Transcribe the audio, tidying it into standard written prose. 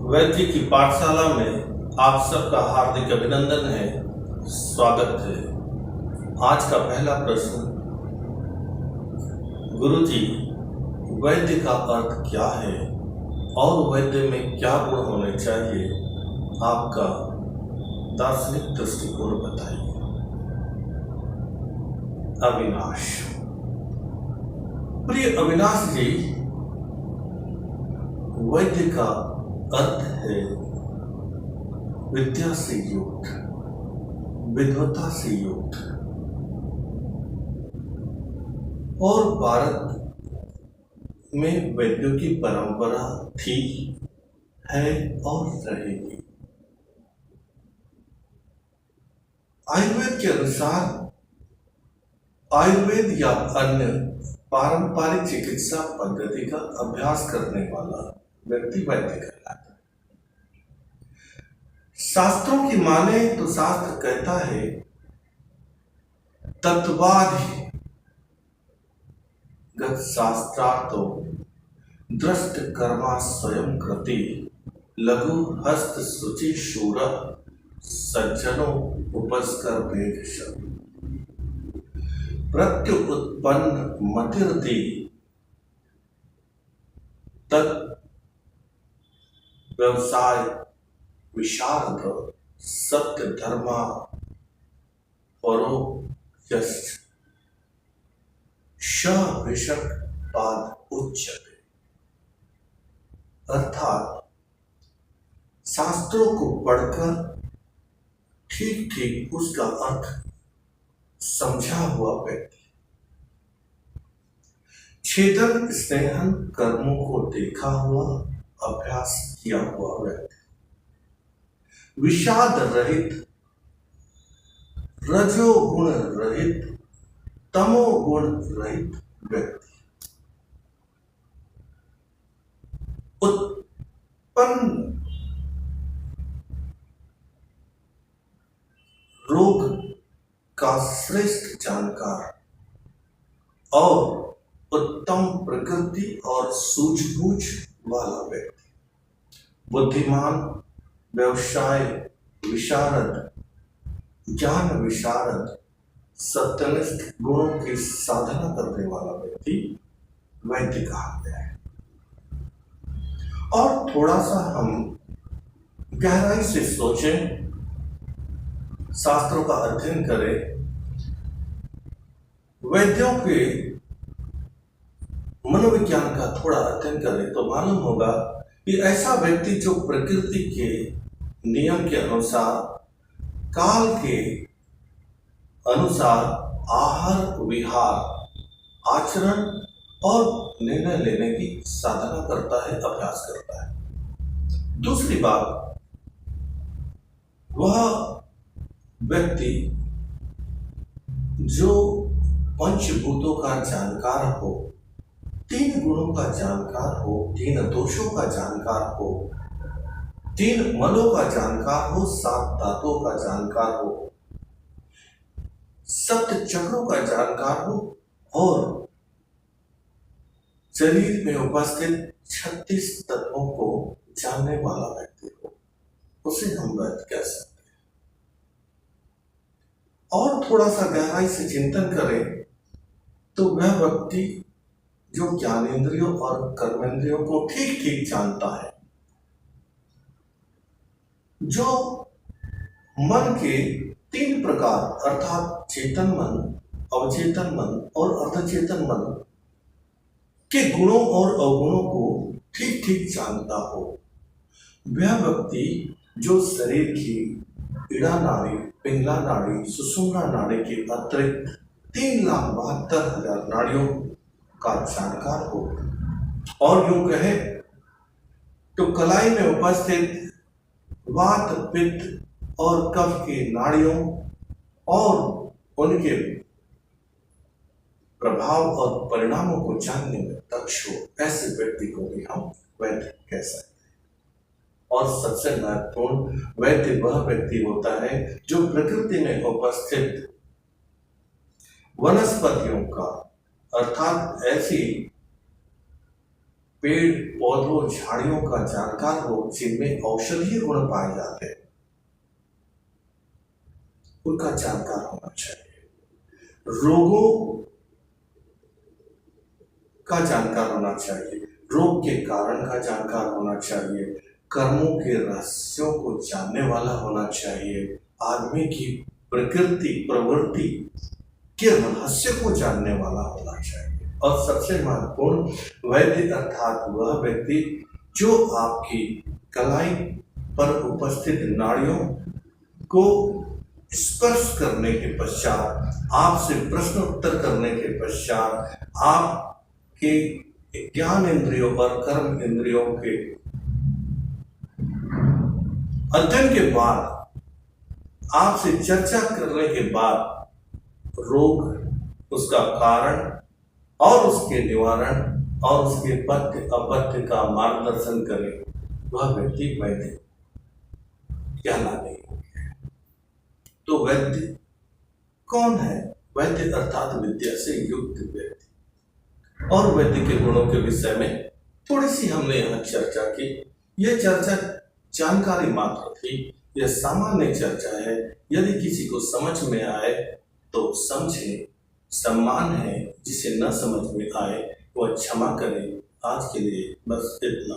वैद्य की पाठशाला में आप सबका हार्दिक अभिनंदन है, स्वागत है। आज का पहला प्रश्न, गुरुजी, वैद्य का अर्थ क्या है और वैद्य में क्या गुण होने चाहिए? आपका दार्शनिक दृष्टिकोण बताइए। अविनाश। प्रिय अविनाश जी, वैद्य का अर्थ है विद्या से युक्त, विद्वता से युक्त। और भारत में वैद्यों की परंपरा थी, है और रहेगी। आयुर्वेद के अनुसार आयुर्वेद या अन्य पारंपरिक चिकित्सा पद्धति का अभ्यास करने वाला व्यक्ति वैद्य कहलाता है। शास्त्रों की माने तो शास्त्र कहता है, तत्वाधि गत शास्त्रार्थो दृष्ट कर्मा स्वयं कृति लघु हस्त शुचि शूर सज्जनों उपस्कर भेद शब्द प्रत्यु उत्पन्न मतिर्दि तत् व्यवसाय विशारद सत्य धर्मा परो विषक पाद उच्चते। अर्थात शास्त्रों को पढ़कर ठीक ठीक उसका अर्थ समझा हुआ व्यक्ति, छेदन स्नेहन कर्मों को देखा हुआ, अभ्यास किया हुआ व्यक्ति, विषाद रहित, रजोगुण रहित, तमोगुण रहित व्यक्ति, उत्पन्न रोग का श्रेष्ठ जानकार और उत्तम प्रकृति और सूझबूझ वाला व्यक्ति, बुद्धिमान, व्यवसाय विशारद, ज्ञान विशारद, सत्यनिष्ठ गुणों की साधना करने वाला व्यक्ति वैद्य कहा गया है। और थोड़ा सा हम गहराई से सोचें, शास्त्रों का अध्ययन करें, वैद्यों के मनोविज्ञान का थोड़ा अध्ययन करें तो मालूम होगा कि ऐसा व्यक्ति जो प्रकृति के नियम के अनुसार, काल के अनुसार आहार विहार, आचरण और निर्णय लेने की साधना करता है, अभ्यास करता है। दूसरी बात, वह व्यक्ति जो पंचभूतों का जानकार हो, तीन गुणों का जानकार हो, तीन दोषों का जानकार हो, तीन मनों का जानकार हो, सात धातुओं का जानकार हो, सप्त चक्रों का जानकार हो और शरीर में उपस्थित 36 तत्वों को जानने वाला व्यक्ति हो, उसे हम वैद्य कह सकते हैं। और थोड़ा सा गहराई से चिंतन करें तो वह व्यक्ति जो ज्ञानेंद्रियों और कर्मेंद्रियों को ठीक ठीक जानता है, जो मन के तीन प्रकार अर्थात चेतन मन, अवचेतन मन और अर्धचेतन मन के गुणों और अवगुणों को ठीक ठीक जानता हो, वह व्यक्ति जो शरीर की इड़ा नाड़ी, पिंगला नाड़ी, सुषुम्ना नाड़ी के अतिरिक्त 3,72,000 नाड़ियों का जानकार हो, और यूं कहे तो कलाई में उपस्थित वात, पित्त और कफ की नाड़ियों और उनके प्रभाव और परिणामों को जानने में दक्ष हो, ऐसे व्यक्ति को भी हम वैद्य कह सकते हैं। और सबसे महत्वपूर्ण, वैद्य वह व्यक्ति होता है जो प्रकृति में उपस्थित वनस्पतियों का, अर्थात ऐसी पेड़ पौधों झाड़ियों का जानकार हो जिनमें औषधीय गुण पाए जाते हैं, उनका जानकार होना चाहिए। रोगों का जानकार होना चाहिए, रोग के कारण का जानकार होना चाहिए, कर्मों के रहस्यों को जानने वाला होना चाहिए, आदमी की प्रकृति प्रवृत्ति के रहस्य को जानने वाला होना चाहिए। और सबसे महत्वपूर्ण, वैद्य अर्थात वह व्यक्ति जो आपकी कलाई पर उपस्थित नाड़ियों को स्पर्श करने के पश्चात, आपसे प्रश्न उत्तर करने के पश्चात, आपके ज्ञान इंद्रियों और कर्म इंद्रियों के अध्ययन के बाद, आपसे चर्चा करने के बाद रोग, उसका कारण और उसके निवारण और उसके पथ्य अपथ्य का मार्गदर्शन करे, वह व्यक्ति वैद्य कहलाने योग्य है। तो वैद्य कौन है? वैद्य अर्थात विद्या से युक्त व्यक्ति। और वैद्य के गुणों के विषय में थोड़ी सी हमने यहाँ चर्चा की। यह चर्चा जानकारी मात्र थी, यह सामान्य चर्चा है। यदि किसी को समझ में आए तो समझे, सम्मान है। जिसे न समझ में आए वह क्षमा करे। आज के लिए बस इतना।